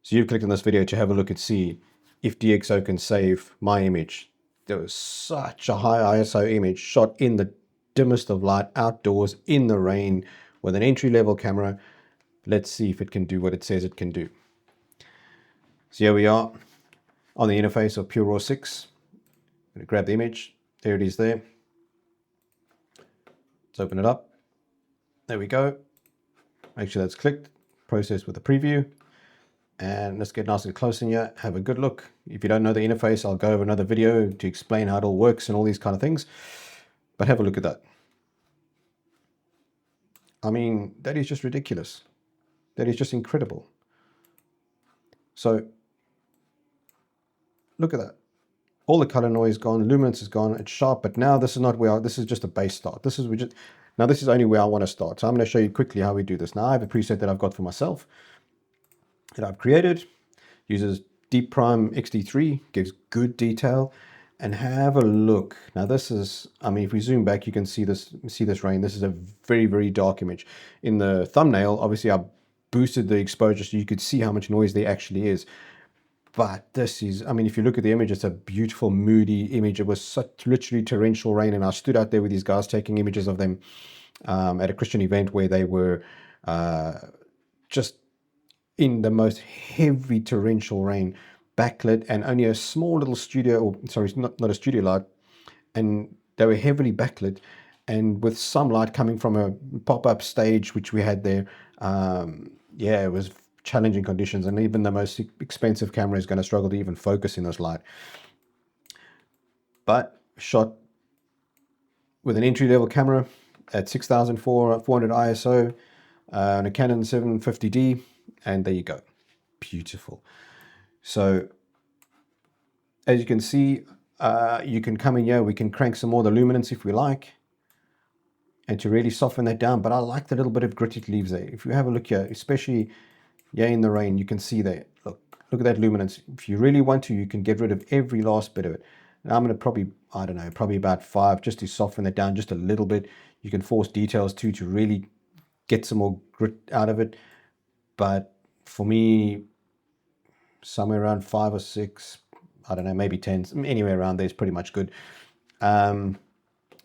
So you've clicked on this video to have a look and see if DxO can save my image. There was such a high ISO image shot in the dimmest of light, outdoors, in the rain, with an entry-level camera. Let's see if it can do what it says it can do. So here we are on the interface of Pure Raw 6. I'm going to grab the image. There it is there. Let's open it up. There we go. Make sure that's clicked. Process with a preview. And let's get nice and close in here. Have a good look. If you don't know the interface, I'll go over another video to explain how it all works and all these kind of things. But have a look at that. I mean, that is just ridiculous. That is just incredible. So look at that. All the color noise gone, luminance is gone, it's sharp, but now this is not where this is just a base start. This is now this is only where I want to start. So I'm going to show you quickly how we do this. Now I have a preset that I've got for myself that I've created. Uses Deep Prime XD3, gives good detail, and have a look. Now this is, I mean, if we zoom back, you can see this rain. This is a very, very dark image. In the thumbnail, obviously I boosted the exposure so you could see how much noise there actually is. But this is, I mean, if you look at the image, it's a beautiful, moody image. It was such literally torrential rain, and I stood out there with these guys taking images of them at a Christian event where they were just in the most heavy torrential rain, backlit, and only a small little studio, or sorry, not a studio light, and they were heavily backlit, and with some light coming from a pop-up stage which we had there. Yeah, it was challenging conditions, and even the most expensive camera is going to struggle to even focus in this light. But shot with an entry-level camera at 6400 ISO and a Canon 750D, and there you go. Beautiful. So as you can see, you can come in here, we can crank some more of the luminance if we like, and to really soften that down. But I like the little bit of grit it leaves there. If you have a look here, especially in the rain, you can see there, look at that luminance. If you really want to, you can get rid of every last bit of it. And I'm going to probably, I don't know, probably about 5 just to soften it down just a little bit. You can force details too to really get some more grit out of it. But for me, somewhere around 5 or 6, I don't know, maybe 10, anywhere around there is pretty much good. The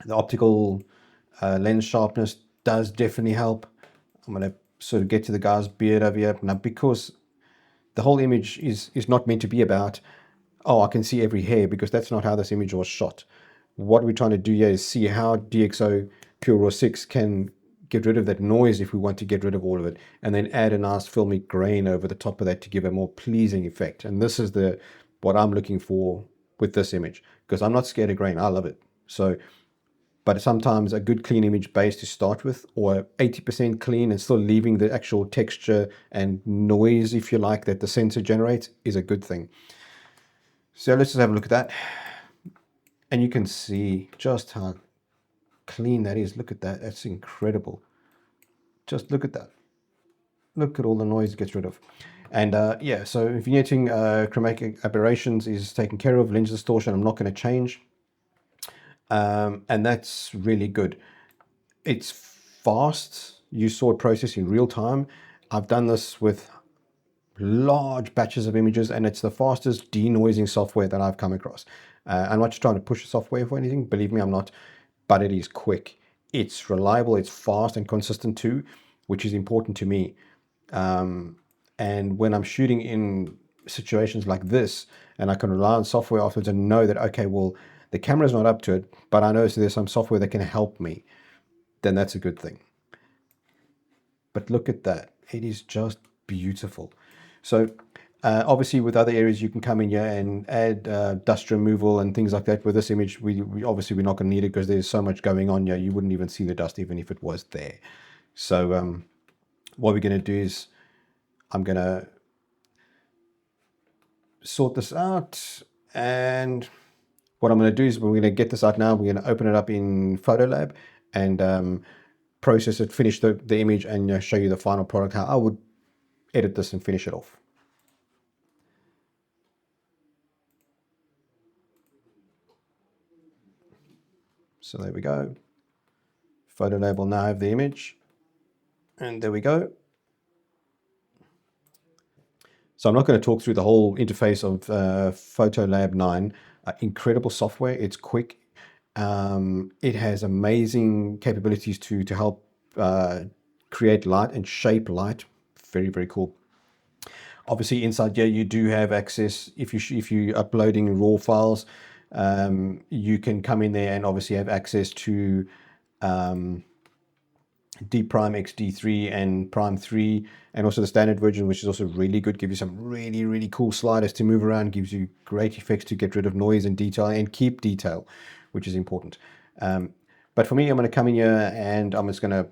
optical lens sharpness does definitely help. I'm going to sort of get to the guy's beard over here now, because the whole image is not meant to be about, oh, I can see every hair, because that's not how this image was shot. What we're trying to do here is see how DxO Pure Raw 6 can get rid of that noise if we want to get rid of all of it, and then add a nice filmy grain over the top of that to give a more pleasing effect. And this is what I'm looking for with this image, because I'm not scared of grain. I love it. So, but sometimes a good clean image base to start with, or 80% clean and still leaving the actual texture and noise, if you like, that the sensor generates, is a good thing. So let's just have a look at that. And you can see just how clean that is. Look at that. That's incredible. Just look at that. Look at all the noise it gets rid of. And yeah, so vignetting, chromatic aberrations is taken care of. Lens distortion, I'm not going to change. And that's really good. It's fast. You saw it process in real time. I've done this with large batches of images, and it's the fastest denoising software that I've come across. I'm not just trying to push the software for anything, believe me, I'm not, but it is quick. It's reliable, it's fast and consistent too, which is important to me. And when I'm shooting in situations like this, and I can rely on software afterwards and know that, okay, well, the camera's not up to it, but I know there's some software that can help me, then that's a good thing. But look at that. It is just beautiful. So obviously with other areas, you can come in here and add dust removal and things like that. With this image, we obviously we're not going to need it because there's so much going on here. You wouldn't even see the dust even if it was there. So what we're going to do is I'm going to sort this out, and what I'm going to do is we're going to get this out now. We're going to open it up in Photolab and process it, finish the image, and show you the final product, how I would edit this and finish it off. So there we go. Photolab will now have the image, and there we go. So I'm not going to talk through the whole interface of Photolab 9. Incredible software. It's quick. It has amazing capabilities to help create light and shape light. Very, very cool. Obviously, inside here you do have access. If you're uploading raw files, you can come in there and obviously have access to D Prime XD3 and Prime 3, and also the standard version, which is also really good. Gives you some really, really cool sliders to move around, gives you great effects to get rid of noise and detail and keep detail, which is important. But for me, I'm going to come in here and I'm just going to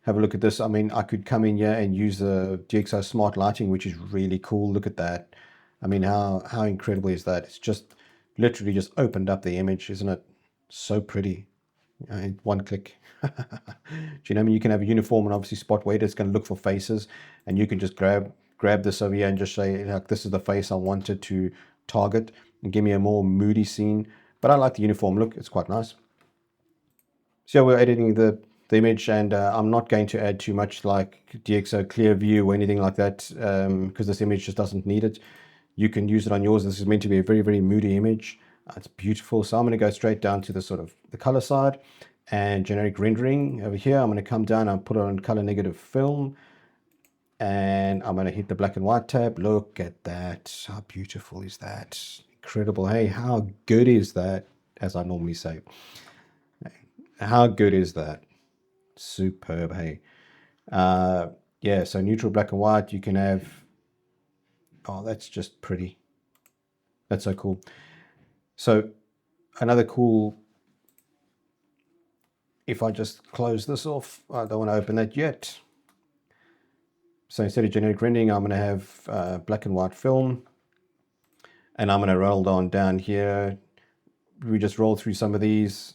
have a look at this. I mean, I could come in here and use the Dxo Smart Lighting, which is really cool. Look at that. I mean, how incredible is that? It's just literally just opened up the image, isn't it? So pretty. In one click. Do you know what I mean? You can have a uniform and obviously spot weight. It's going to look for faces, and you can just grab this over here and just say, like, this is the face I wanted to target, and give me a more moody scene. But I like the uniform look. It's quite nice. So we're editing the image, and I'm not going to add too much like DxO clear view or anything like that, because this image just doesn't need it. You can use it on yours. This is meant to be a very, very moody image. It's beautiful. So I'm going to go straight down to the sort of the color side and generic rendering over here. I'm going to come down and put it on color negative film, and I'm going to hit the black and white tab. Look at that. How beautiful is that? Incredible. Hey, how good is that? As I normally say, how good is that? Superb. Hey, yeah, so neutral black and white. You can have, oh, that's just pretty. That's so cool. So another cool, if I just close this off, I don't want to open that yet. So instead of generic rendering, I'm going to have black and white film, and I'm going to roll down here. We just roll through some of these.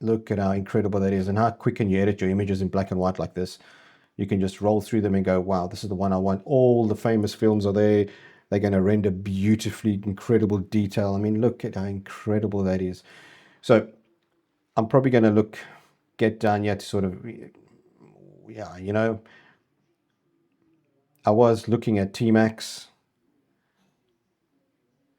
Look at how incredible that is, and how quick can you edit your images in black and white like this. You can just roll through them and go, wow, this is the one I want. All the famous films are there. They're going to render beautifully, incredible detail. I mean, look at how incredible that is. So I'm probably going to get down here to sort of, yeah, you know, I was looking at T-Max.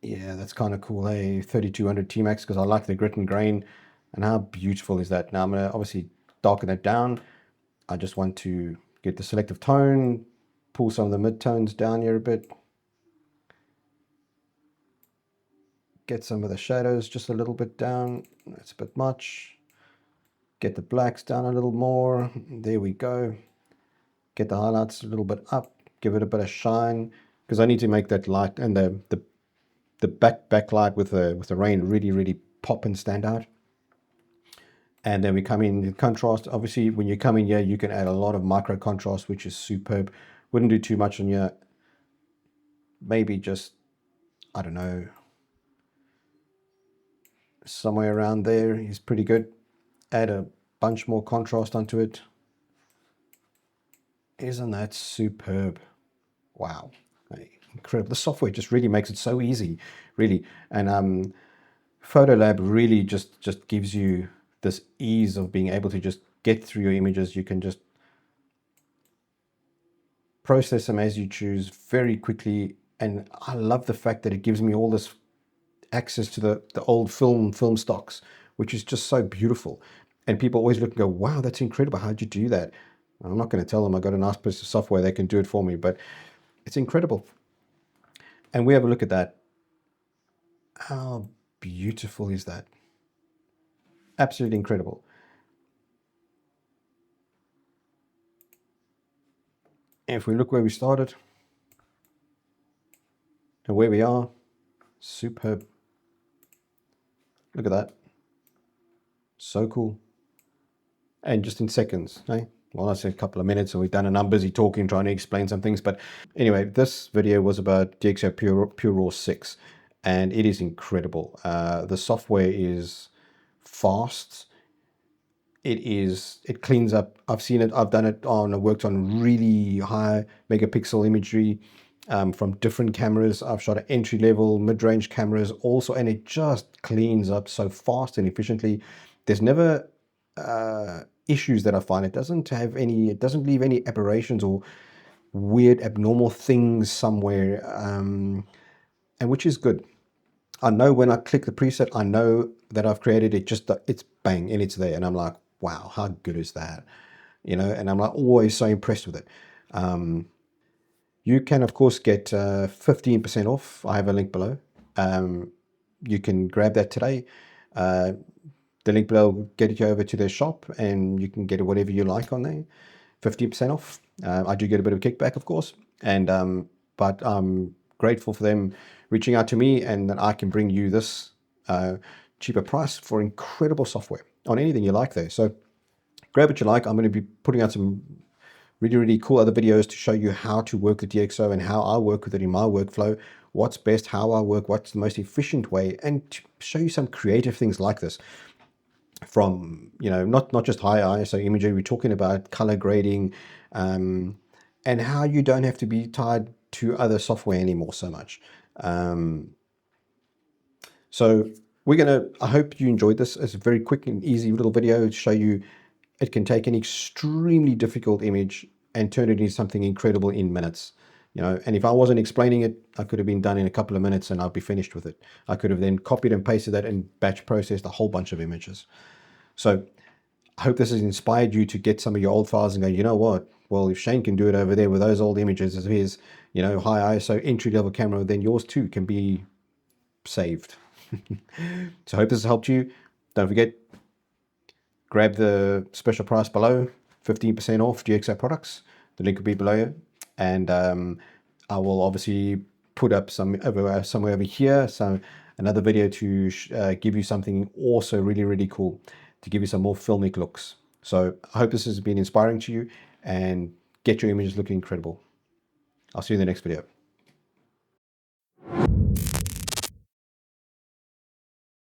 Yeah, that's kind of cool, hey, 3200 T-Max, because I like the grit and grain. And how beautiful is that? Now I'm going to obviously darken that down. I just want to get the selective tone, pull some of the mid-tones down here a bit. Get some of the shadows just a little bit down. That's a bit much. Get the blacks down a little more. There we go. Get the highlights a little bit up. Give it a bit of shine, because I need to make that light and the backlight with the rain really pop and stand out. And then we come in contrast. Obviously, when you come in here, you can add a lot of micro contrast, which is superb. Wouldn't do too much on here. Maybe just, I don't know, somewhere around there is pretty good. Add a bunch more contrast onto it. Isn't that superb? Wow, incredible. The software just really makes it so easy, really. And Photolab really just gives you this ease of being able to just get through your images. You can just process them as you choose very quickly. And I love the fact that it gives me all this access to the old film stocks, which is just so beautiful. And people always look and go, wow, that's incredible. How'd you do that? I'm not going to tell them I got a nice piece of software that can do it for me, but it's incredible. And we have a look at that. How beautiful is that? Absolutely incredible. If we look where we started and where we are, superb. Look at that. So cool. And just in seconds, eh? Well, I said a couple of minutes, and we've done, and I'm busy talking, trying to explain some things. But anyway, this video was about Dxo Pure Raw 6, and it is incredible. The software is fast. It cleans up. I've seen it. I've done it on. I worked on really high megapixel imagery from different cameras. I've shot at entry level, mid-range cameras also, and it just cleans up so fast and efficiently. There's never issues that I find. It doesn't have any. It doesn't leave any aberrations or weird abnormal things somewhere, and which is good. I know when I click the preset, I know that I've created it, just it's bang and it's there, and I'm like, wow, how good is that? You know, and I'm like always so impressed with it. You can of course get 15% off. I have a link below. You can grab that today. The link below will get you over to their shop, and you can get whatever you like on there. 50% off. I do get a bit of a kickback, of course, and but I'm grateful for them reaching out to me, and that I can bring you this cheaper price for incredible software on anything you like there. So grab what you like. I'm going to be putting out some really cool other videos to show you how to work with DxO and how I work with it in my workflow, what's best, how I work, what's the most efficient way, and to show you some creative things like this. From, you know, not just high ISO imagery, we're talking about color grading, and how you don't have to be tied to other software anymore so much. So I hope you enjoyed this. It's a very quick and easy little video to show you it can take an extremely difficult image and turn it into something incredible in minutes. You know, and if I wasn't explaining it, I could have been done in a couple of minutes and I'd be finished with it. I could have then copied and pasted that and batch processed a whole bunch of images. So I hope this has inspired you to get some of your old files and go, you know what? Well, if Shane can do it over there with those old images as his, you know, high ISO entry-level camera, then yours too can be saved. So I hope this has helped you. Don't forget, grab the special price below, 15% off Dxo products. The link will be below. And I will obviously put up somewhere over here, so another video to give you something also really cool, to give you some more filmic looks. So I hope this has been inspiring to you and get your images looking incredible. I'll see you in the next video.